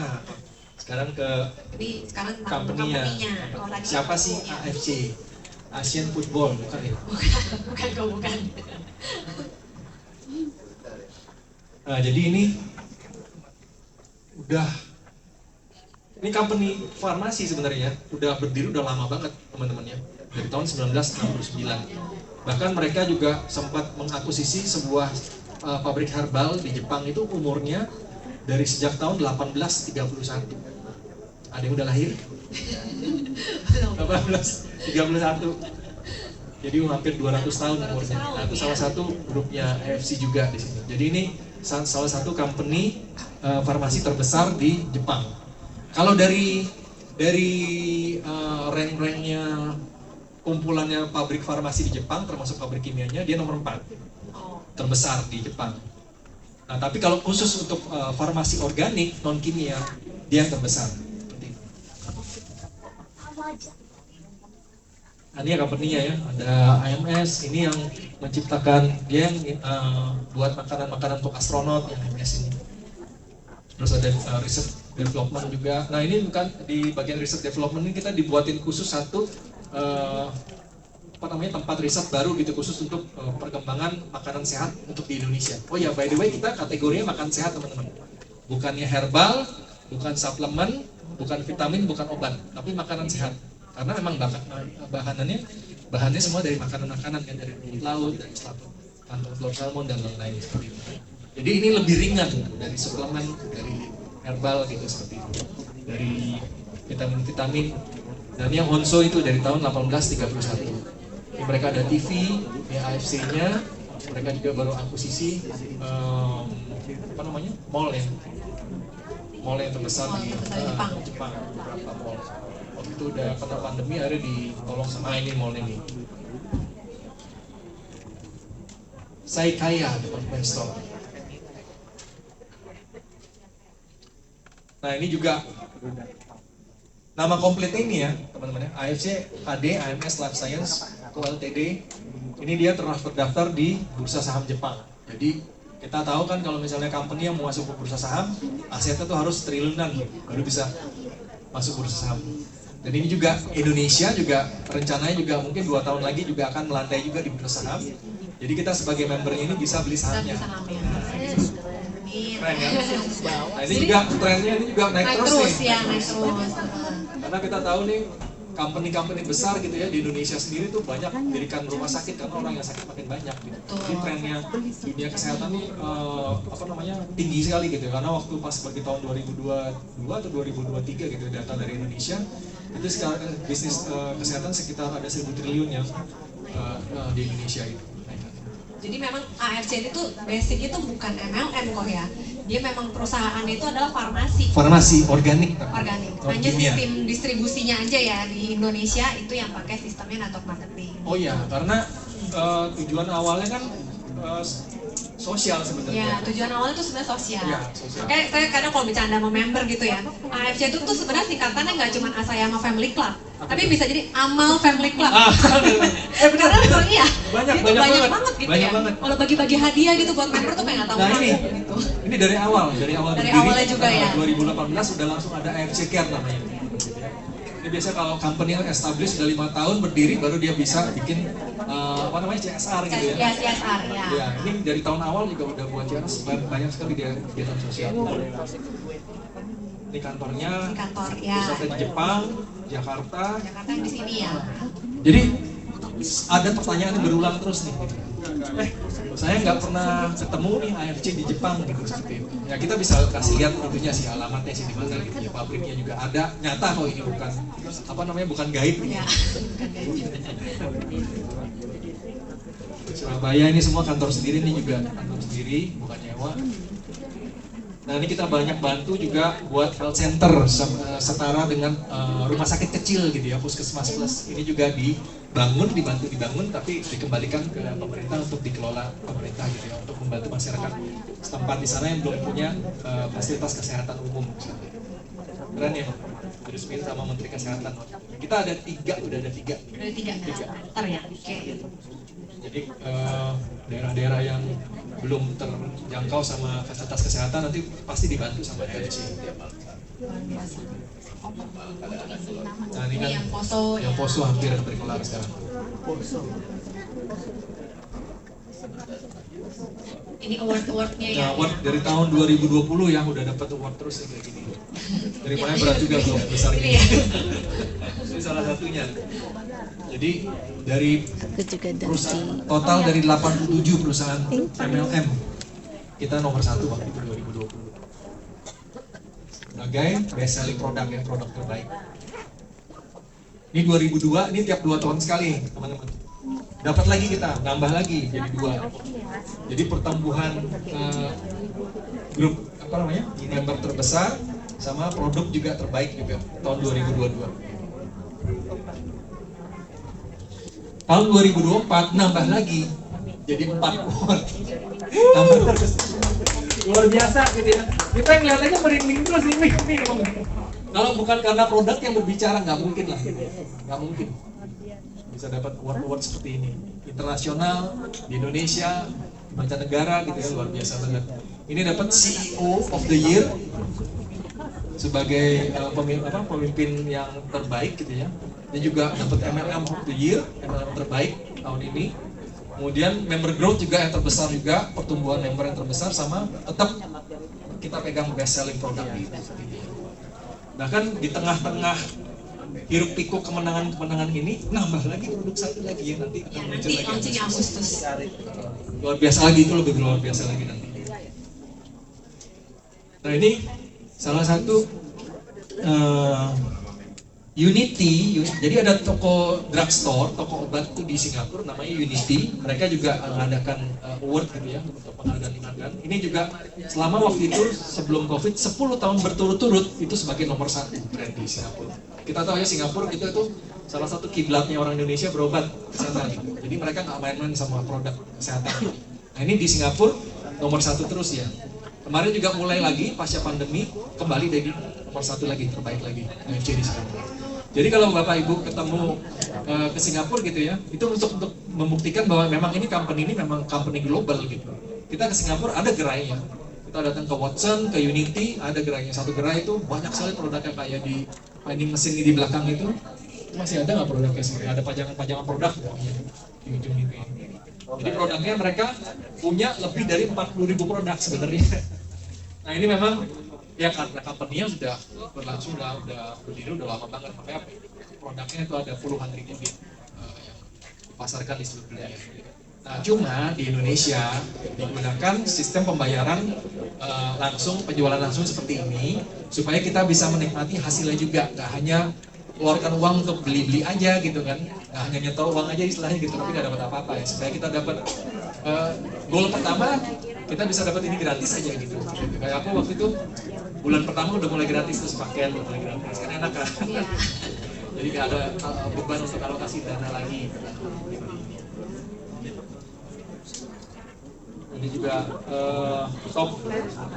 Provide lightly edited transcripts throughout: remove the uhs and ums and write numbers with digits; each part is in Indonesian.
Nah, sekarang ke sekarang company-nya. Siapa sih AFC? Asian Football, bukan ya? Bukan. Nah, jadi ini company farmasi sebenarnya udah berdiri udah lama banget teman-teman ya, dari tahun 1969. Bahkan mereka juga sempat mengakuisisi sebuah pabrik herbal di Jepang itu umurnya dari sejak tahun 1831. Ada yang udah lahir? 1831. Jadi hampir 200 tahun umurnya. Nah, itu salah satu grupnya AFC juga di sini. Jadi ini salah satu company farmasi terbesar di Jepang. Kalau dari rank-ranknya kumpulannya pabrik farmasi di Jepang, termasuk pabrik kimianya, dia nomor 4 terbesar di Jepang. Nah, tapi kalau khusus untuk farmasi organik non kimia, dia yang terbesar. Nah, ini company-nya ya, ada AMS, ini yang menciptakan, dia yang buat makanan-makanan untuk astronot yang AMS ini. Terus ada research development juga. Nah, ini bukan di bagian research development ini kita dibuatin khusus satu tempat riset baru gitu khusus untuk perkembangan makanan sehat untuk di Indonesia. Oh ya, by the way, kita kategorinya makan sehat teman-teman. Bukannya herbal, bukan suplemen, bukan vitamin, bukan obat, tapi makanan sehat. Karena memang bahannya semua dari makanan-makanan kan, dari rumput laut, dari kantong telur salmon dan lain-lain seperti itu. Jadi ini lebih ringan dari suplemen, dari herbal gitu seperti itu. Dari vitamin-vitamin. Dan yang Honso itu dari tahun 1831. Ini mereka ada TV, ya AFC-nya, mereka juga baru akuisisi mall yang terbesar di Jepang, beberapa mall. Waktu itu udah kena pandemi, akhirnya ditolong sama ini mall ini. Saikaya department store. Nah, ini juga nama komplitnya ini ya teman-teman ya, AFC KD AMS Life Science Co Ltd. Ini dia terdaftar di Bursa Saham Jepang. Jadi kita tahu kan kalau misalnya company yang mau masuk ke bursa saham, asetnya tuh harus triliunan baru bisa masuk bursa saham. Dan ini juga Indonesia juga rencananya juga mungkin 2 tahun lagi juga akan melandai juga di bursa saham. Jadi kita sebagai member ini bisa beli sahamnya. Keren ya? Nah, ini juga trennya ini juga naik terus nih. Ya, naik terus. Karena kita tahu nih company-company besar gitu ya di Indonesia sendiri tuh banyak mendirikan rumah sakit karena orang yang sakit makin banyak gitu. Jadi trennya dunia kesehatan nih tinggi sekali gitu ya. Karena waktu pas bagi tahun 2022 atau 2023 gitu data dari Indonesia itu sekarang bisnis kesehatan sekitar ada 1.000 triliun yang di Indonesia itu. Jadi memang AFC itu basicnya itu bukan MLM kok ya. Dia memang perusahaannya itu adalah farmasi. Farmasi organik. Organik. Hanya sistem distribusinya aja ya di Indonesia itu yang pakai sistemnya network marketing. Oh iya, karena tujuan awalnya kan sosial sebenarnya. Ya, tujuan awalnya itu sebenarnya sosial. Ya, sosial. Kayak saya kadang kalau bercanda sama member gitu ya, AFC itu tuh sebenarnya singkatannya nggak cuma Asayama Family Club, tapi bisa jadi Amal Family Club. Benar. Karena iya, banyak banget gitu banyak ya. banget. Kalau bagi-bagi hadiah gitu buat member tuh kayak nggak tahu gitu. Ini dari awal awalnya juga ya. 2018 sudah langsung ada AFC Care namanya. Ini biasa kalau company yang established sudah 5 tahun berdiri baru dia bisa bikin CSR gitu ya. Ya, CSR ya. Ya, ini dari tahun awal juga udah buat CSR, banyak sekali dia kegiatan sosial. Ini kantornya. Kantor ya. Pusatnya di Jepang, Jakarta. Jakarta di sini ya. Jadi ada pertanyaan yang berulang terus nih. Saya nggak pernah ketemu nih AFC di Jepang gitu seperti itu. Ya kita bisa kasih lihat itunya sih, alamatnya sih di mana gitu ya, pabriknya juga ada, nyata kok ini bukan gaib ini. Ya. Surabaya ini semua kantor sendiri, ini juga kantor sendiri, bukan nyewa. Nah, ini kita banyak bantu juga buat health center setara dengan rumah sakit kecil gitu ya, puskesmas plus. Ini juga dibantu dibangun tapi dikembalikan ke pemerintah untuk dikelola pemerintah gitu ya, untuk membantu masyarakat setempat di sana yang belum punya fasilitas kesehatan umum misalnya. Keren ya, diresmiin sama Menteri Kesehatan. Kita udah ada tiga. Ntar ya. Oke. Jadi daerah-daerah yang belum terjangkau sama fasilitas kesehatan nanti pasti dibantu sama AFC. Nah ini kan yang poso hampir kelar sekarang. Ini award-awardnya ya. Award dari tahun 2020 yang udah dapat award terus ya kayak gini. Dari mana berat juga belum besar ini. Ini salah satunya. Jadi dari perusahaan total dari 87 perusahaan MLM kita nomor 1 waktu itu 2020. Sebagai best selling produk yang produk terbaik. Ini 2002, ini tiap 2 tahun sekali teman-teman. Dapat lagi kita, nambah lagi jadi 2. Jadi pertumbuhan grup apa namanya member terbesar sama produk juga terbaik juga tahun 2022. Tahun 2024 nambah lagi jadi 4 award. Nambah terus. Luar biasa gitu ya. Kita ngeliat aja merinding terus ini. Kalau bukan karena produk yang berbicara nggak mungkin lah, nggak mungkin bisa dapat award-award seperti ini. Internasional di Indonesia, di mancanegara gitu ya, luar biasa banget. Ini dapat CEO of the Year sebagai pemimpin yang terbaik gitu ya. Dia juga dapat MLM of the Year, MLM terbaik tahun ini. Kemudian member growth juga yang terbesar juga, pertumbuhan member yang terbesar sama tetap kita pegang best selling produk gitu. Bahkan di tengah-tengah hiruk pikuk kemenangan-kemenangan ini nambah lagi produk satu lagi yang nanti akan muncul lagi. Nanti Agustus. Luar biasa lagi, itu lebih luar biasa lagi nanti. Nah ini salah satu Unity, jadi ada toko drugstore, toko obat itu di Singapura namanya Unity. Mereka juga mengadakan award gitu ya untuk penghargaan. Ini juga selama waktu itu sebelum COVID 10 tahun berturut-turut itu sebagai nomor 1 brand di Singapura. Kita tahu ya Singapura itu salah satu kiblatnya orang Indonesia berobat kesehatan. Jadi mereka nggak main-main sama produk kesehatan. Nah ini di Singapura nomor 1 terus ya. Kemarin juga mulai lagi pasca pandemi kembali jadi nomor 1 lagi, terbaik lagi AFC di Singapura. Jadi kalau Bapak Ibu ketemu ke Singapura gitu ya, itu untuk membuktikan bahwa memang ini memang company global gitu. Kita ke Singapura ada gerainya. Kita datang ke Watson, ke Unity, ada gerainya. Satu gerai itu banyak sekali produknya kayak di vending mesin di belakang itu. Masih ada nggak produknya sih? Ada pajangan-pajangan produk di ujung itu. Jadi produknya mereka punya lebih dari 40.000 produk sebenarnya. Nah ini memang ya karena company-nya sudah berlangsung, udah berdiri udah lama banget, makanya produknya itu ada puluhan ribu yang dipasarkan di seluruh dunia. Nah cuma di Indonesia digunakan sistem pembayaran langsung, penjualan langsung seperti ini supaya kita bisa menikmati hasilnya juga, nggak hanya keluarkan uang untuk beli-beli aja gitu kan, nggak hanya nyetor uang aja istilahnya gitu, tapi nggak dapat apa-apa ya. Supaya kita dapat goal pertama, kita bisa dapat ini gratis aja gitu. Kayak aku waktu itu bulan pertama udah mulai gratis, terus pakaian udah mulai gratis, kan enak kan? Jadi nggak ada beban untuk alokasi dana lagi. Ini juga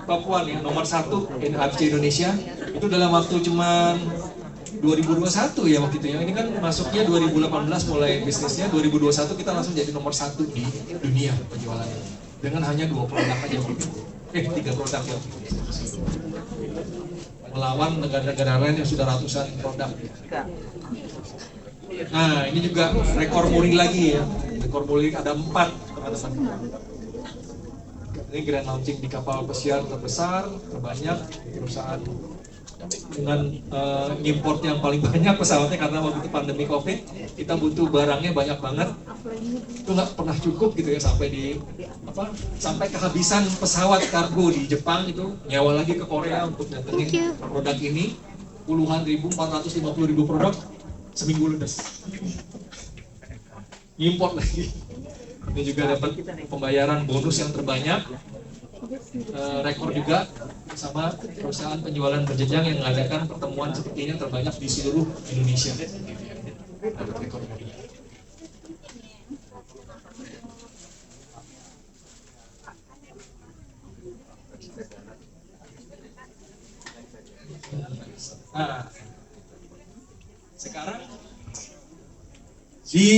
top one ya, nomor 1 AFC Indonesia itu dalam waktu cuman 2021 ya waktu itu ya. Ini kan masuknya 2018 mulai bisnisnya, 2021 kita langsung jadi nomor 1 di dunia penjualannya dengan hanya 2 produk aja waktu itu. 3 produk ya. Melawan negara-negara lain yang sudah ratusan produk. Nah ini juga rekor muri lagi ya. Rekor muri ada 4 teman-teman. Ini grand launching di kapal pesiar terbesar, terbanyak, perusahaan dengan import yang paling banyak pesawatnya karena waktu itu pandemi COVID, kita butuh barangnya banyak banget, itu nggak pernah cukup gitu ya, sampai kehabisan pesawat kargo di Jepang itu nyewa lagi ke Korea untuk datengin produk ini, puluhan ribu, 450.000 produk seminggu ludes, import lagi. Ini juga dapat pembayaran bonus yang terbanyak, rekor juga sama perusahaan penjualan berjenjang yang mengadakan pertemuan sepertinya terbanyak di seluruh Indonesia. Dapat rekor juga. Nah, sekarang di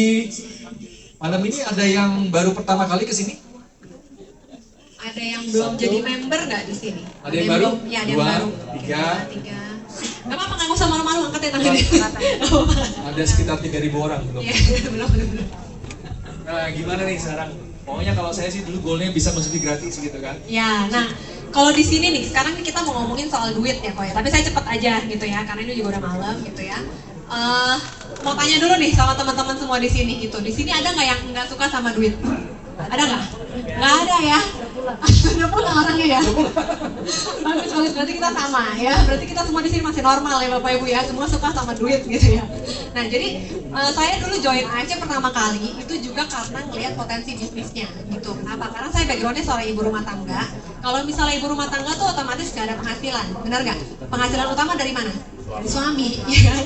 Malam ini ada yang baru pertama kali ke sini? Ada yang belum jadi member nggak di sini? Ada yang baru? Belum? Ya, ada Dua, yang baru. tiga. Tiga. Gak apa-apa, nggak usah malu-malu, angkat ya tangannya. Ada sekitar 3.000 orang belum. Iya, belum. Nah, gimana nih sekarang? Pokoknya kalau saya sih dulu goalnya bisa masuk di gratis gitu kan. Ya, nah kalau di sini nih, sekarang kita mau ngomongin soal duit ya kok ya. Tapi saya cepet aja gitu ya, karena ini juga udah malam gitu ya. Mau tanya dulu nih sama teman-teman semua di sini gitu. Di sini ada nggak yang nggak suka sama duit? Ada nggak? Nggak ada ya. Udah pulang orangnya ya. Bagus, berarti kita sama ya. Berarti kita semua di sini masih normal ya Bapak Ibu ya. Semua suka sama duit gitu ya. Nah jadi saya dulu join AFC pertama kali itu juga karena ngelihat potensi bisnisnya gitu. Kenapa? Karena saya backgroundnya seorang ibu rumah tangga. Kalau misalnya ibu rumah tangga tuh otomatis gak ada penghasilan, benar nggak? Penghasilan utama dari mana? Dari suami, ya kan?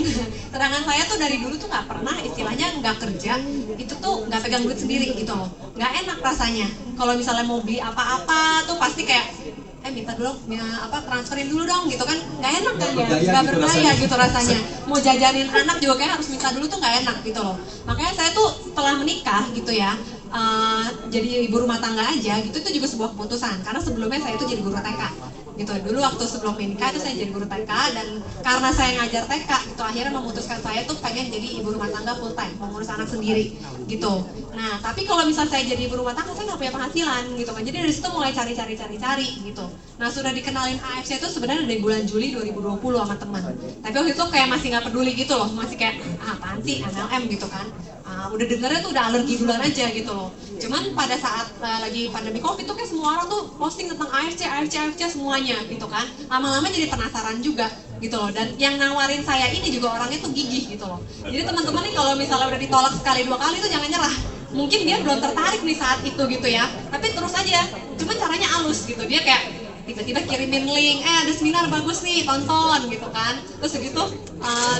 Sedangkan saya tuh dari dulu tuh nggak pernah istilahnya nggak kerja, itu tuh nggak pegang duit sendiri gitu loh. Nggak enak rasanya. Kalau misalnya mau beli apa-apa tuh pasti kayak minta dulu transferin dulu dong gitu kan, nggak enak kan ya, nggak berdaya gitu rasanya. Mau jajanin anak juga kayak harus minta dulu tuh nggak enak gitu loh. Makanya saya tuh setelah menikah gitu ya, jadi ibu rumah tangga aja gitu, itu juga sebuah keputusan. Karena sebelumnya saya tuh jadi guru TK gitu. Dulu waktu sebelum menikah itu saya jadi guru TK, dan karena saya ngajar TK itu akhirnya memutuskan saya tuh pengen jadi ibu rumah tangga full time, mengurus anak sendiri gitu. Nah tapi kalau misalnya saya jadi ibu rumah tangga saya nggak punya penghasilan gitu kan. Jadi dari situ mulai cari gitu. Nah sudah dikenalin AFC itu sebenarnya dari bulan Juli 2020 sama teman. Tapi waktu itu kayak masih nggak peduli gitu loh, masih kayak apaan sih MLM gitu kan. Udah dengernya tuh udah alergi duluan aja gitu loh. Cuman pada saat lagi pandemi COVID tuh kayak semua orang tuh posting tentang AFC semuanya gitu kan. Lama-lama jadi penasaran juga gitu loh. Dan yang nawarin saya ini juga orangnya tuh gigih gitu loh. Jadi teman-teman nih kalau misalnya udah ditolak sekali dua kali tuh jangan nyerah. Mungkin dia belum tertarik nih saat itu gitu ya. Tapi terus aja. Cuman caranya halus gitu. Dia kayak tiba-tiba kirimin link, ada seminar bagus nih, tonton gitu kan. Terus segitu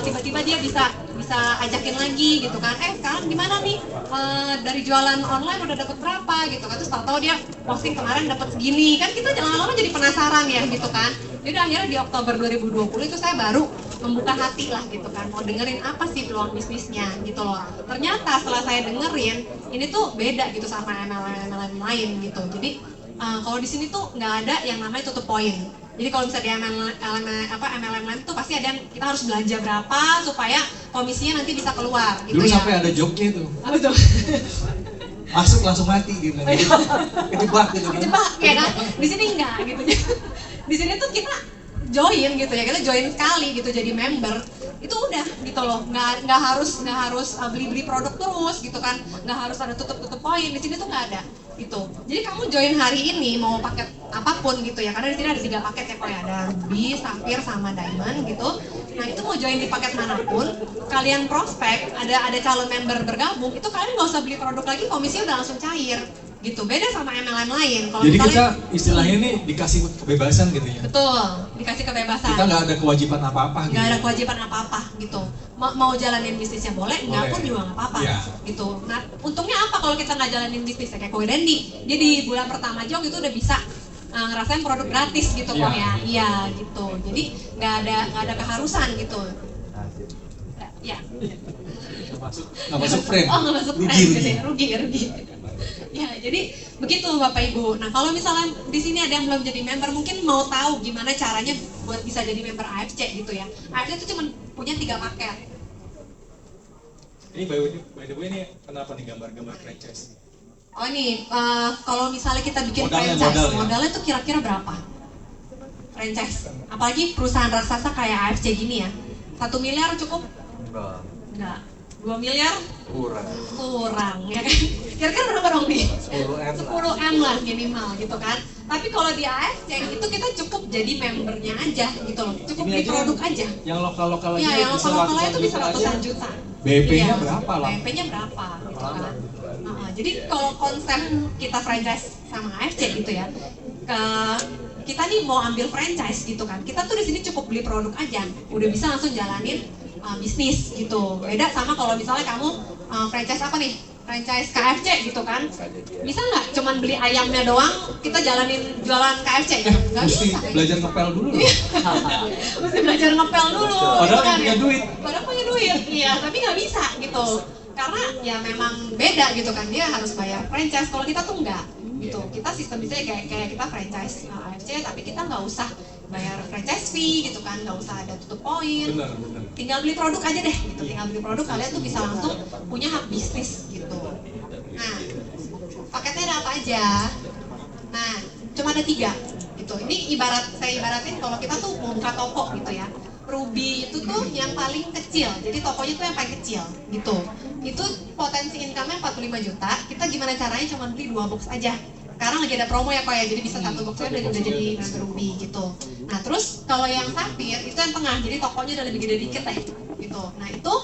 tiba-tiba dia bisa ajakin lagi gitu kan. Sekarang gimana nih, dari jualan online udah dapat berapa gitu kan. Terus tahu-tahu dia posting kemarin dapat segini kan, kita lama-lama jadi penasaran ya gitu kan. Jadi akhirnya di Oktober 2020 itu saya baru membuka hati lah gitu kan, mau dengerin apa sih peluang bisnisnya gitu loh. Ternyata setelah saya dengerin, ini tuh beda gitu sama MLM lain gitu. Jadi kalau di sini tuh nggak ada yang namanya tutup poin. Jadi kalau misalnya di MLM lain tuh pasti ada yang kita harus belanja berapa supaya komisinya nanti bisa keluar gitu. Dulu ya. Sampai ada joke-nya tuh. Apa tuh? Masuk langsung mati gitu. Kejebak gitu. Kejebak ya kan? Di sini enggak gitu. Di sini tuh kita join gitu ya, kita join sekali gitu jadi member itu udah gitu loh, nggak harus beli produk terus gitu kan, nggak harus ada tutup poin. Di sini tuh nggak ada gitu. Jadi kamu join hari ini mau paket apapun gitu ya, karena di sini ada 3 paket ya kok ya, ada ruby, safir sama diamond gitu. Nah itu mau join di paket manapun, kalian prospek ada calon member bergabung, itu kalian nggak usah beli produk lagi, komisinya udah langsung cair gitu. Beda sama MLM lain. Kalau jadi kita istilahnya ini dikasih kebebasan gitu ya. Betul, dikasih kebebasan. Kita nggak ada kewajiban apa-apa gitu. Nggak ada kewajiban apa-apa gitu. Mau jalanin bisnisnya boleh, nggak pun juga nggak apa-apa gitu. Nah untungnya apa kalau kita nggak jalanin bisnisnya kayak Kowe Dendi. Jadi bulan pertama aja itu udah bisa ngerasain produk gratis gitu kok ya. Iya gitu. Jadi nggak ada keharusan gitu. Ya. Nggak masuk frame. Oh nggak masuk frame gitu ya, rugi. Ya, jadi begitu Bapak Ibu. Nah, kalau misalnya di sini ada yang belum jadi member, mungkin mau tahu gimana caranya buat bisa jadi member AFC gitu ya. AFC itu cuma punya 3 paket. Ini by the way ini kenapa nih gambar-gambar franchise? Oh ini, kalau misalnya kita bikin modalnya tuh kira-kira berapa? Franchise. Apalagi perusahaan raksasa kayak AFC gini ya. 1 miliar cukup? Enggak. 2 miliar? Kurang ya kan? Kira-kira berapa dong nih? 10M lah minimal gitu kan. Tapi kalau di AFC itu kita cukup jadi membernya aja gitu loh. Cukup beli produk aja. Yang lokal-lokal aja. Iya, yang lokal-lokal itu bisa ratusan juta. BP-nya berapa lah? BP-nya berapa gitu kan. Jadi kalau konsep kita franchise sama AFC gitu ya, kita nih mau ambil franchise gitu kan. Kita tuh di sini cukup beli produk aja, udah bisa langsung jalanin bisnis gitu. Beda sama kalau misalnya kamu franchise apa nih? Franchise KFC gitu kan. Bisa nggak cuman beli ayamnya doang kita jalanin jualan KFC gitu? Nggak bisa. Belajar ngepel dulu loh. Mesti belajar ngepel dulu. Padahal kan, punya duit. Padahal punya duit, iya. Tapi nggak bisa gitu. karena ya memang beda gitu kan, dia harus bayar franchise. Kalau kita tuh enggak gitu, kita sistem misalnya kayak kita franchise AFC, tapi kita nggak usah bayar franchise fee gitu kan, nggak usah ada tutup poin, tinggal beli produk aja deh gitu, tinggal beli produk kalian tuh bisa langsung punya hak bisnis gitu. Nah, paketnya ada apa aja? Nah, cuma ada 3 gitu. Ini saya ibaratin kalau kita tuh mau buka toko gitu ya. Ruby itu tuh yang paling kecil, jadi tokonya tuh yang paling kecil gitu. Itu potensi income-nya 45 juta, kita gimana caranya cuma beli 2 box aja. Sekarang lagi ada promo ya kok ya, jadi bisa 1 boxnya udah jadi member Ruby gitu. Nah terus kalau yang Sapphire itu yang tengah, jadi tokonya udah lebih gede dikit deh gitu. Nah itu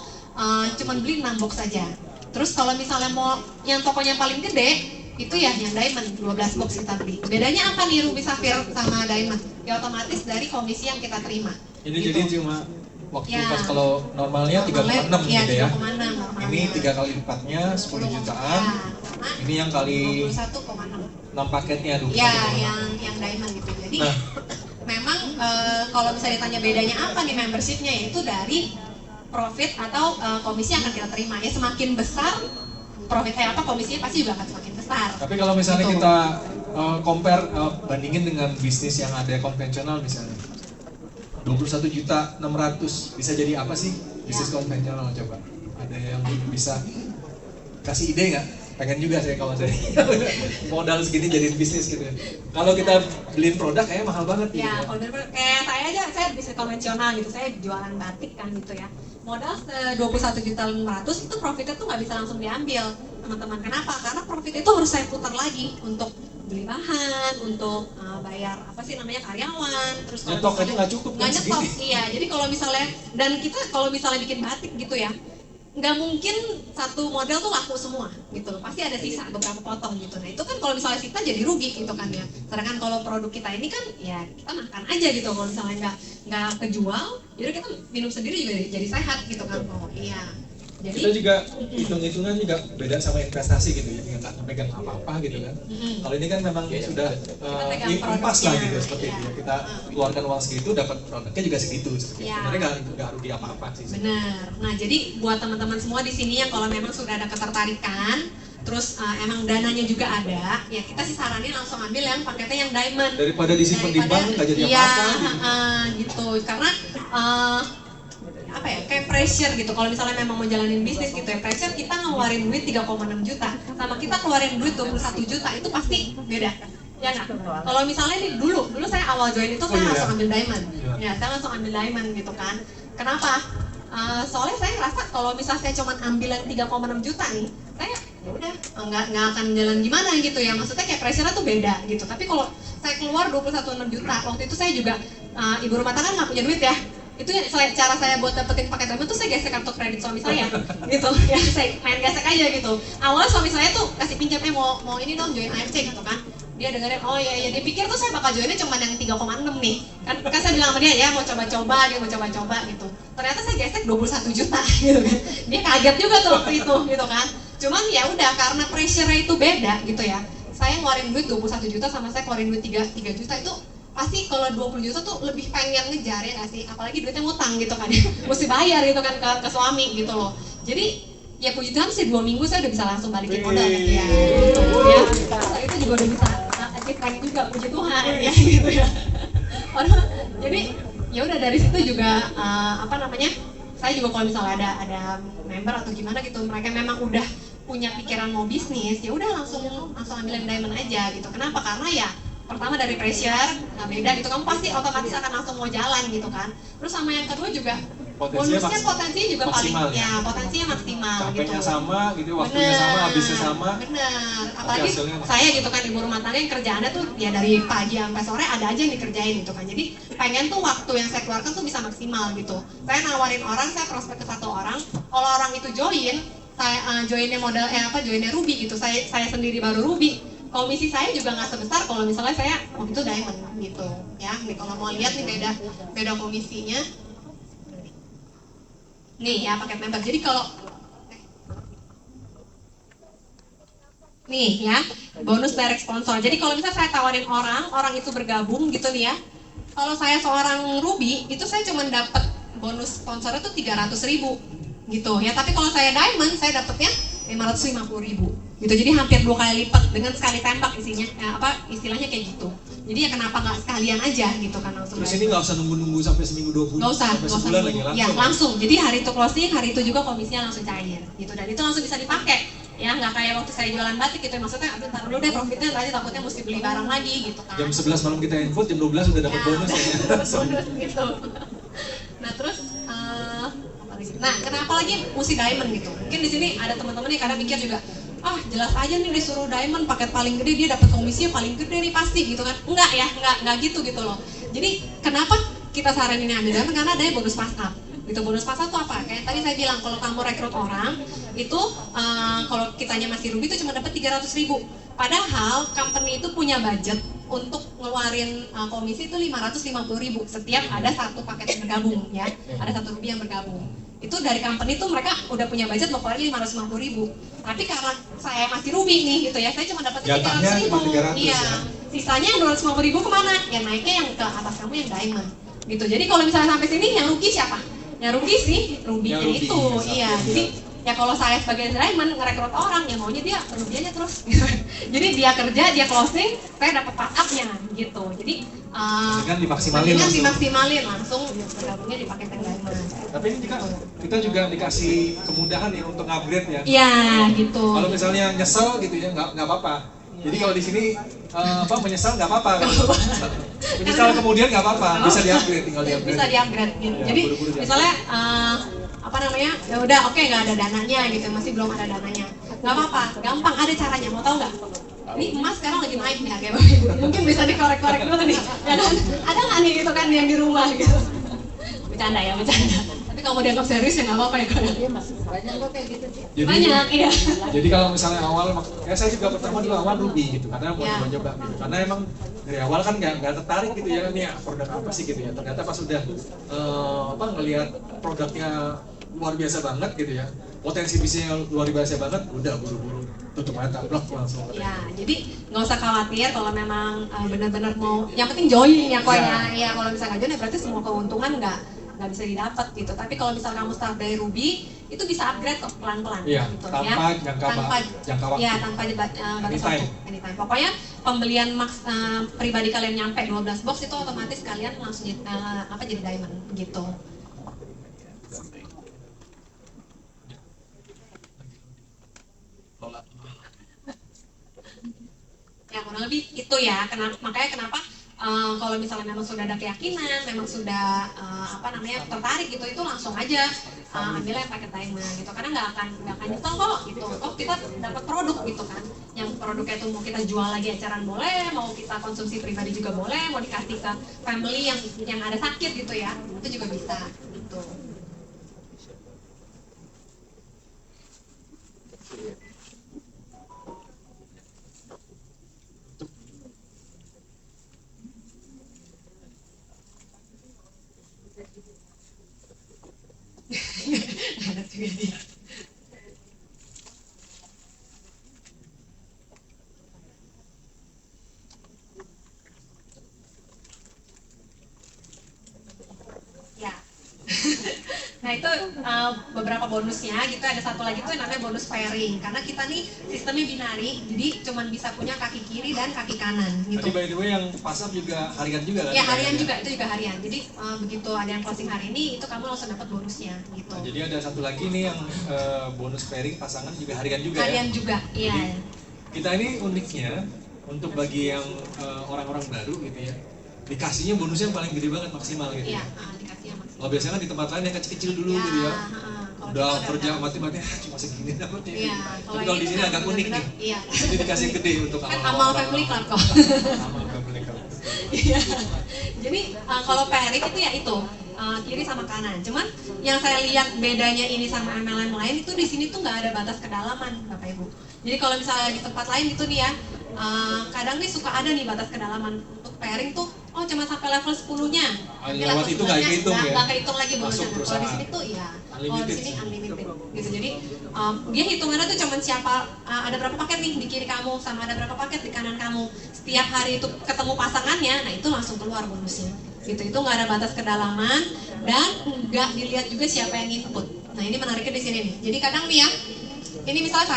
cuma beli 6 box aja. Terus kalau misalnya mau yang tokonya paling gede, itu ya yang Diamond, 12 box kita beli. Bedanya apa nih Ruby Sapphire sama Diamond? Ya otomatis dari komisi yang kita terima. Jadi gitu. Jadi cuma waktu pas kalau normalnya 3,6 gitu ya. 3,6 Ini 3 kali lipatnya 10 jutaan. Ya, ini yang kali 21,6. 6 paketnya 21,6. Ya, yang Diamond gitu. Jadi memang kalau misalnya ditanya bedanya apa nih membershipnya, yaitu dari profit atau komisi yang akan kita terima. Ya semakin besar profit komisinya pasti juga akan semakin besar. Tapi kalau misalnya gitu. kita compare bandingin dengan bisnis yang ada konvensional misalnya 21.600.000 bisa jadi apa sih bisnis konvensional, coba ada yang bisa kasih ide nggak? Pengen juga saya kalau saya modal segini jadiin bisnis gitu. Kalau kita beliin produk kayaknya mahal banget gitu. Ya, kalau kayak saya aja, saya bisnis konvensional gitu, saya jualan batik kan gitu ya. Modal 21.500.000 itu profitnya tuh nggak bisa langsung diambil teman-teman. Kenapa? Karena profit itu harus saya putar lagi untuk beli bahan, untuk bayar karyawan, terus nyetok aja nggak cukup kan nyetok, segini. iya. Jadi kalau misalnya, dan kita kalau misalnya bikin batik gitu ya, nggak mungkin satu model tuh laku semua gitu loh, pasti ada sisa beberapa potong gitu. Nah itu kan kalau misalnya sisa jadi rugi gitu kan ya. Sedangkan kalau produk kita ini kan ya kita makan aja gitu, kalau misalnya nggak kejual, jadi kita minum sendiri juga jadi sehat gitu kan. Oh iya. Jadi, kita juga hitung-hitungan juga beda sama investasi gitu ya, nggak megang apa-apa gitu kan. Kalau ini kan memang sudah impas lah gitu seperti itu. Kita keluarkan uang segitu, dapat produknya juga segitu. Sebenarnya nggak rugi apa-apa sih. Benar. Nah jadi buat teman-teman semua di sini yang kalau memang sudah ada ketertarikan, terus emang dananya juga ada, ya kita sih saranin langsung ambil yang paketnya yang Diamond. Daripada disimpan di bank nggak jadi apa-apa. Gitu. Karena kayak pressure gitu. Kalau misalnya memang mau jalanin bisnis gitu ya, pressure kita ngeluarin duit 3,6 juta sama kita keluarin duit 21 juta itu pasti beda. Ya nggak? Kalau misalnya nih dulu saya awal join itu saya langsung ambil Diamond. Ya, saya langsung ambil Diamond gitu kan. Kenapa? Soalnya saya ngerasa kalau misalnya saya cuma ambil yang 3,6 juta nih, saya ya udah nggak akan jalan gimana gitu ya. Maksudnya kayak pressure-nya tuh beda gitu. Tapi kalau saya keluar 21,6 juta, waktu itu saya juga ibu rumah tangga nggak punya duit ya. Itu cara saya buat dapetin paket Diamond tuh saya gesek kartu kredit suami saya gitu ya, saya main gesek aja gitu. Awalnya suami saya tuh kasih pinjam mau ini dong join AFC gitu kan, dia dengerin oh iya dia pikir tuh saya bakal joinnya cuma yang 3,6 nih kan saya bilang sama dia ya mau coba-coba gitu, ternyata saya gesek 21 juta gitu kan, dia kaget juga tuh waktu itu gitu kan. Cuman ya udah karena pressure-nya itu beda gitu ya, saya ngeluarin duit 21 juta sama saya ngeluarin duit 3 juta itu pasti kalau 20 juta tuh lebih pengen ngejar ya nggak sih, apalagi duitnya ngutang gitu kan mesti bayar gitu kan ke suami gitu loh. Jadi ya puji Tuhan sih 2 minggu saya udah bisa langsung balikin modal ya gitu ya, itu juga udah bisa achieve rank juga puji Tuhan ya gitu ya. Jadi ya udah dari situ juga saya juga kalau misalnya ada member atau gimana gitu, mereka memang udah punya pikiran mau bisnis, ya udah langsung ambilin Diamond aja gitu. Kenapa? Karena ya pertama dari pressure, beda gitu, kamu pasti otomatis akan langsung mau jalan gitu kan. Terus sama yang kedua juga bonusnya potensinya juga maksimal, paling ya potensinya maksimal. Capeknya gitu. Sama gitu, waktunya sama, habisnya sama. Bener, apalagi saya gitu kan ibu rumah tangga yang kerjaannya tuh ya dari pagi sampai sore ada aja yang dikerjain gitu kan. Jadi pengen tuh waktu yang saya keluarkan tuh bisa maksimal gitu. Saya nawarin orang, saya prospek ke 1 orang, kalau orang itu join, saya joinnya modal joinnya Ruby gitu, saya sendiri baru Ruby. Komisi saya juga nggak sebesar kalau misalnya saya itu Diamond gitu ya. Nih kalau mau lihat nih beda komisinya. Nih ya paket member. Jadi kalau nih ya bonus direct sponsor. Jadi kalau misalnya saya tawarin orang itu bergabung gitu nih ya. Kalau saya seorang Ruby itu saya cuma dapat bonus sponsornya tuh 300.000 gitu ya. Tapi kalau saya diamond saya dapatnya 550.000 gitu, jadi hampir 2 kali lipat dengan sekali tembak isinya, istilahnya kayak gitu. Jadi ya kenapa nggak sekalian aja gitu kan langsung. Terus ini nggak usah nunggu sampai seminggu 2 bulan, nggak usah, sampai sebulan lagi langsung. Ya langsung. Jadi hari itu closing, hari itu juga komisinya langsung cair gitu, dan itu langsung bisa dipakai. Ya nggak kayak waktu saya jualan batik gitu, maksudnya bentar dulu deh profitnya, nanti takutnya mesti beli barang lagi gitu kan. Jam 11 malam kita info, jam 12 udah dapat bonus ya. Bonus gitu. Nah terus apa lagi? Nah kenapa lagi mesti diamond gitu? Mungkin di sini ada teman-teman yang kadang mikir juga, jelas aja nih disuruh diamond paket paling gede dia dapat komisinya paling gede nih pasti gitu kan. Enggak ya, enggak gitu loh. Jadi kenapa kita saranin ambil diamond? Karena ada bonus pass up. Gitu, bonus pass up itu apa? Kayak tadi saya bilang, kalau kamu rekrut orang itu kalau kitanya masih rugi itu cuma dapat 300.000. Padahal company itu punya budget untuk ngeluarin komisi itu 550.000 setiap ada satu paket yang bergabung ya. Ada satu rugi yang bergabung. Itu dari company itu mereka udah punya budget mau keluarin 550.000. Tapi karena saya masih rugi nih gitu ya, saya cuma dapat 300.000. Iya. Sisanya yang 250.000 kemana? Yang naiknya yang ke atas kamu yang diamond. Gitu. Jadi kalau misalnya sampai sini yang rugi siapa? Yang rugi sih, ruginya itu. Iya. Jadi ya kalau saya sebagai diamond ngerekrut orang, ya maunya dia rugiannya terus. Jadi dia kerja, dia closing, saya dapat pass up-nya gitu. Jadi kan dimaksimalin langsung bergabungnya di paket yang diamond. Tapi ini kita juga dikasih kemudahan ya untuk upgrade ya. Iya gitu. Kalau misalnya nyesel gitu ya nggak apa-apa. Jadi kalau di sini menyesal nggak apa-apa. Menyesal kemudian nggak apa-apa, bisa di-upgrade, tinggal di-upgrade. Bisa di-upgrade gitu. Jadi misalnya ya udah oke, nggak ada dananya gitu, masih belum ada dananya. Nggak apa-apa, gampang, ada caranya. Mau tahu nggak? Ini emas sekarang lagi naik nih harganya. Mungkin bisa dikorek-korek dulu nih. Ya kan? Ada nggak nih gitu kan yang di rumah gitu? Bercanda ya, bercanda. Tapi kalau mau dianggap serius ya nggak apa-apa ya. Banyak kok kayak gitu. Banyak, iya. Jadi kalau misalnya awal, ya saya juga pertama dulu awal rugi gitu, karena mau coba gitu. Karena emang dari awal kan nggak tertarik gitu ya, nih produk apa sih gitu ya. Ternyata pas sudah ngelihat produknya luar biasa banget gitu ya, potensi bisnisnya luar biasa banget, udah buru-buru tutup mata, blok langsung. Ya, jadi nggak usah khawatir kalau memang benar-benar mau, yang penting join ya koinnya. Ya kalau misalnya nggak join ya berarti semua keuntungan nggak bisa didapat gitu. Tapi kalau misal kamu start dari Ruby, itu bisa upgrade kok pelan-pelan gitu tanpa ya. Jangka waktu. Ya, tanpa batas waktu. Anytime. Pokoknya pembelian pribadi kalian nyampe 12 box itu otomatis kalian langsung jadi diamond gitu. Ya kurang lebih itu ya. Makanya kenapa kalau misalnya memang sudah ada keyakinan, memang sudah tertarik gitu, itu langsung aja ambilnya yang pakai diamond gitu, karena nggak akan nyesel kok gitu. Kita dapat produk gitu kan, yang produknya itu mau kita jual lagi eceran boleh, mau kita konsumsi pribadi juga boleh, mau dikasih ke family yang ada sakit gitu ya, itu juga bisa gitu. Ada juga dia. Ya. Nah itu beberapa bonusnya gitu. Ada satu lagi tuh yang namanya bonus pairing, karena kita nih sistemnya binari, jadi cuman bisa punya kaki kiri dan kaki kanan gitu. Tadi by the way yang pasang juga harian juga kan? Ya harian juga, itu juga harian. Jadi begitu ada yang closing hari ini, itu kamu langsung dapat bonusnya gitu. Nah, jadi ada satu lagi nih yang bonus pairing pasangan juga harian juga. Harian juga, iya. Kita ini uniknya untuk bagi yang orang-orang baru gitu ya, dikasihnya bonusnya yang paling gede banget, maksimal gitu. Iya, dikasihnya maksimal. Kalau biasanya kan di tempat lain yang kecil-kecil dulu ya, gitu ya. Udah kerja mati-mati cuma segini dapatnya. Iya, tapi kalau di sini agak unik nih. Iya. Jadi dikasih gede untuk kan amal family club kok. Amal family club. Iya. Jadi kalau pairing itu ya itu kiri sama kanan. Cuman yang saya lihat bedanya ini sama MLM lain itu di sini tuh nggak ada batas kedalaman, Bapak Ibu. Jadi kalau misalnya di tempat lain gitu nih ya, kadang nih suka ada nih batas kedalaman untuk pairing tuh. Oh cuma sampai level 10-nya. Lewat itu nggak kehitung ya? Nggak kehitung lagi bonusnya. Kalau di sini tuh iya. Kalau di sini unlimited gitu. Jadi dia hitungannya tuh cuma siapa ada berapa paket nih di kiri kamu sama ada berapa paket di kanan kamu. Setiap hari itu ketemu pasangannya, nah itu langsung keluar bonusnya. Gitu. Itu nggak ada batas kedalaman dan nggak dilihat juga siapa yang input. Nah ini menariknya di sini nih. Jadi kadang nih ya, ini misalnya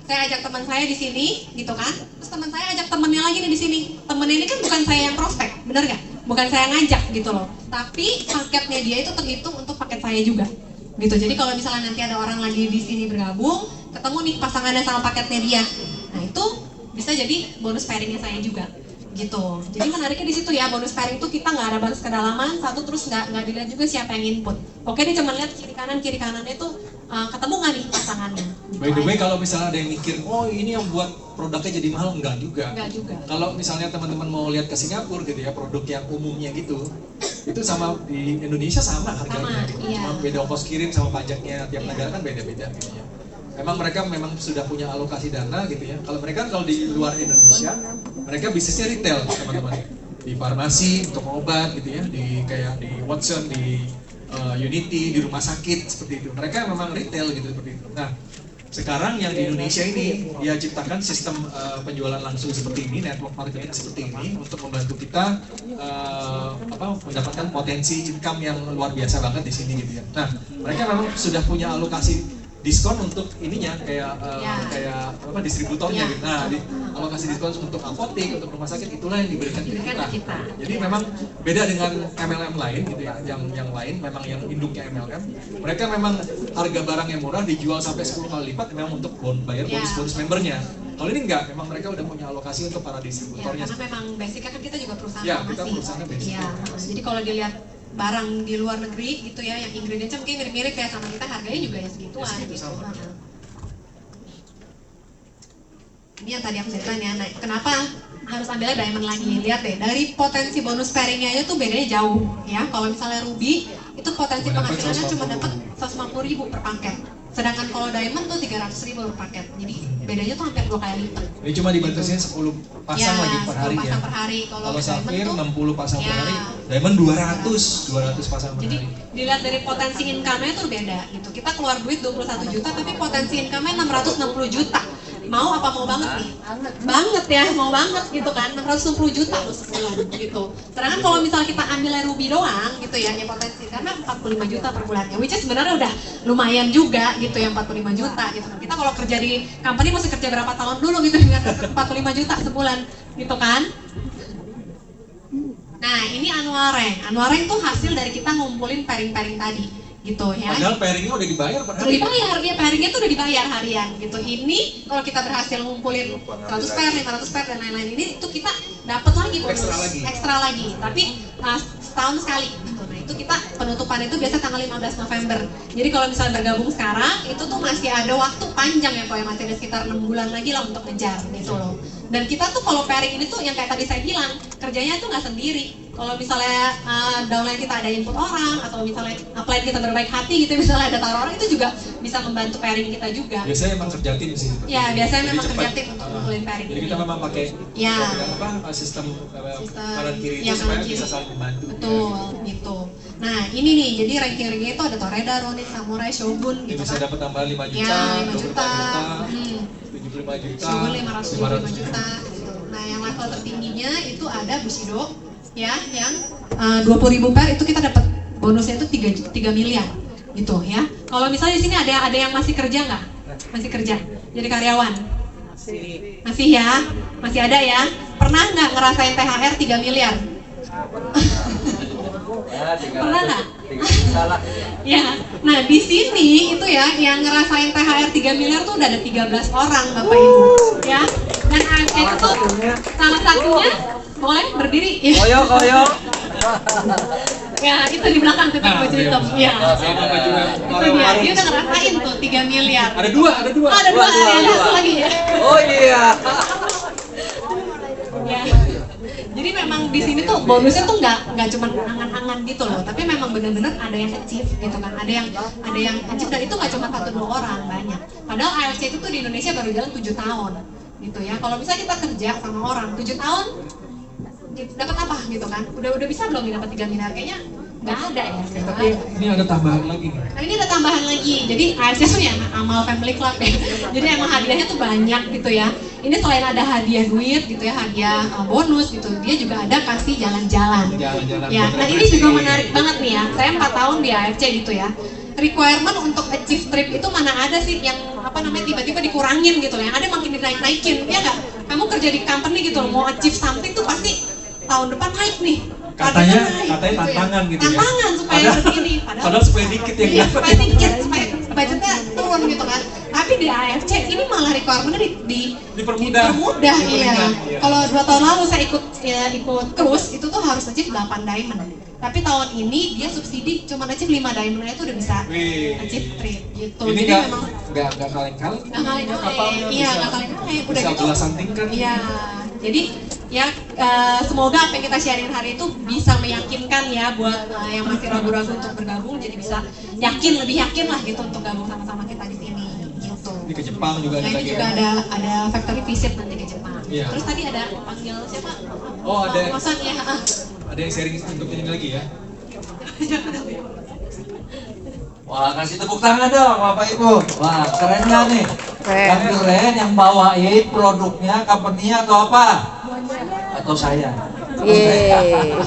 saya ajak teman saya di sini, gitu kan? Terus teman saya ajak temennya lagi nih di sini. Temennya ini kan bukan saya yang prospek, bener nggak? Bukan saya ngajak gitu loh. Tapi paketnya dia itu terhitung untuk paket saya juga, gitu. Jadi kalau misalnya nanti ada orang lagi di sini bergabung, ketemu nih pasangannya sama paketnya dia, nah itu bisa jadi bonus pairingnya saya juga. Gitu. Jadi menariknya di situ ya, bonus pairing itu kita nggak ada batas kedalaman, satu terus nggak dilihat juga siapa yang input. Oke, dia cuma lihat kiri kanannya itu ketemu nggak nih pasangannya. Gitu. By the way, kalau misalnya ada yang mikir, oh ini yang buat produknya jadi mahal, enggak juga. Enggak juga. Kalau misalnya teman-teman mau lihat ke Singapura gitu ya, produk yang umumnya gitu, itu sama di Indonesia sama harganya. Sama, Gitu. iya. Cuma beda ongkos kirim sama pajaknya tiap negara kan beda-beda gitu ya. Mereka memang sudah punya alokasi dana gitu ya. Kalau di luar Indonesia, mereka bisnisnya retail teman-teman. Di farmasi untuk obat gitu ya, kayak di Watson, di Unity, di rumah sakit seperti itu. Mereka memang retail gitu seperti itu. Nah, sekarang yang di Indonesia ini dia ciptakan sistem penjualan langsung seperti ini, network marketing seperti ini untuk membantu kita mendapatkan potensi income yang luar biasa banget di sini gitu ya. Nah, mereka memang sudah punya alokasi diskon untuk ininya kayak distributornya gitu. Nah, alokasi diskon untuk apotek, untuk rumah sakit itulah yang diberikan ke kita. Jadi memang beda dengan MLM lain gitu ya. Yang lain memang yang induknya MLM, mereka memang harga barang yang murah dijual sampai 10 kali lipat memang untuk bayar bonus membernya. Kalau ini enggak, memang mereka udah punya alokasi untuk para distributornya. Ya, karena memang basicnya kan kita juga perusahaan ya, farmasi. kita perusahaannya basic. Ya, jadi kalau dilihat barang di luar negeri gitu ya, yang ingredients mungkin mirip-mirip ya sama kita, harganya juga ya segituan gitu. Sama. Ini yang tadi aku ceritain ya, nah, kenapa harus ambilnya diamond lagi? Lihat deh, dari potensi bonus pairingnya aja tuh bedanya jauh ya. Kalau misalnya ruby, itu potensi penghasilannya cuma dapat 150.000 per paket. Sedangkan kalau diamond tuh 300.000 per paket. Jadi bedanya tuh hampir 2 kali lipat. Ini cuma dibatasin 10 pasang lagi per hari 10 pasang ya. per hari. Kalau Safir tuh 60 pasang per hari, Diamond 200 pasang per jadi hari. dilihat dari potensi income-nya tuh beda gitu. Kita keluar duit 21 juta tapi potensi income-nya 660 juta. Mau apa mau banget nih? Banget ya, mau banget gitu kan. 660 juta loh sebulan gitu. Sedangkan kalau misalnya kita ambil ruby doang gitu ya potensi karena 45 juta per bulannya. Which is sebenarnya udah lumayan juga gitu ya, 45 juta gitu. Kita kalau kerja di company mesti kerja berapa tahun dulu gitu dengan 45 juta sebulan gitu kan. Nah ini annual rank. Annual rank tuh hasil dari kita ngumpulin pairing-pairing tadi gitu ya. Padahal pairingnya udah dibayar per hari. Udah dibayar, ya pairingnya tuh udah dibayar harian gitu. Ini kalau kita berhasil ngumpulin 100 pair, 500 pair dan lain-lain ini itu kita dapat lagi bonus. Ekstra lagi. Tapi setahun sekali gitu. Nah itu kita penutupan itu biasa tanggal 15 November. Jadi kalau misalnya bergabung sekarang itu tuh masih ada waktu panjang ya, Pak, masih ada sekitar 6 bulan lagi lah untuk ngejar gitu loh. Dan kita tuh kalau pairing ini tuh yang kayak tadi saya bilang, kerjanya tuh nggak sendiri. Kalau misalnya downline kita ada input orang atau misalnya upline kita berbaik hati gitu, misalnya ada taruh orang itu juga bisa membantu pairing kita juga. Biasanya memang kerja tim sih. Ya biasanya memang kerja tim untuk ngumpulin pairing. Jadi kita memang pakai sistem kanan kiri itu supaya bisa saling membantu. Betul gitu. Nah ini nih, jadi ranking-rankingnya itu ada Toreda, Ronin, Samurai, Shogun gitu kan. Bisa dapat tambahan 5 juta, ya, 5 juta, 75 juta, Shogun 575 juta gitu. Nah yang level tertingginya itu ada Bushido ya, yang 20.000 pair itu kita dapat bonusnya itu 3 miliar gitu ya. Kalau misalnya di sini ada yang masih kerja nggak? Masih kerja, jadi karyawan? Masih ya? Masih ada ya? Pernah nggak ngerasain THR 3 miliar? Pernah nggak? Ya, nah di sini itu ya yang ngerasain THR 3 miliar tuh udah ada 13 orang Bapak Ibu ya. Dan AMS itu salah satunya boleh berdiri ya. Koyo. Ya itu di belakang tuh baju hitam. Ya. Itu dia udah ngerasain tuh 3 miliar. Ada dua. Oh, ada dua lagi ya. Oh iya. Ya. Jadi memang di sini tuh bonusnya tuh nggak cuma angan-angan gitu loh, tapi memang benar-benar ada yang achieve gitu kan, ada yang achieve dan itu nggak cuma 1-2 orang, banyak. Padahal ALC itu tuh di Indonesia baru jalan 7 tahun gitu ya. Kalau misalnya kita kerja sama orang 7 tahun dapat apa gitu kan? Udah bisa belum dapat 3 miliar? Kayaknya nggak ada ya. Tapi ini ada tambahan lagi nih. Nah ini ada tambahan lagi. Jadi ALC tuh ya amal family club ya. Jadi emang hadiahnya tuh banyak gitu ya. Ini selain ada hadiah duit gitu ya, hadiah bonus gitu, dia juga ada kasih jalan-jalan. Ya, nah ini juga menarik banget nih ya. Saya 4 tahun di AFC gitu ya. requirement untuk achieve trip itu mana ada sih yang apa namanya tiba-tiba dikurangin gitu loh, yang ada makin dinaik-naikin, ya nggak? Kamu kerja di company gitu loh, mau achieve something tuh pasti tahun depan naik nih. Katanya Gitu ya. tantangan gitu ya. Tantangan supaya begini, Padahal supaya dikit yang iya, dapat. supaya dikit, supaya budgetnya turun gitu kan. Tapi di AFC ini malah requirementnya Dipermudah. dipermudah, iya. Iya. Kalau 2 tahun lalu saya ikut cruise itu tuh harus achieve 8 diamond. Tapi tahun ini dia subsidi cuma achieve 5 diamond itu udah bisa Wih. achieve trip gitu. Ini Jadi memang nggak kaleng-kaleng. nggak kaleng-kaleng. Kapalnya Iya, bisa- nggak kaleng-kaleng. Udah bisa gitu. belasan tingkat. Iya. Jadi ya semoga apa yang kita sharing hari itu bisa meyakinkan ya buat yang masih ragu-ragu untuk bergabung, jadi bisa lebih yakin lah gitu untuk gabung sama-sama kita di sini gitu. Ini ke Jepang juga Nah ada ini lagi juga ya. ada factory visit nanti ke Jepang. Iya. Terus tadi ada panggil siapa? Oh, ada. Kosan ya. Ada yang sharing untuk ini lagi ya. Wah, kasih tepuk tangan dong Bapak Ibu. Wah, keren nggak nih? Keren. Yang keren yang bawain produknya, company-nya atau apa? Atau saya? Yeay.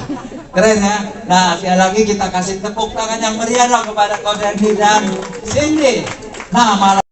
Keren ya? Nah, sekali lagi kita kasih tepuk tangan yang meriah dong kepada Kau Denny dan Cindy. Nah, malam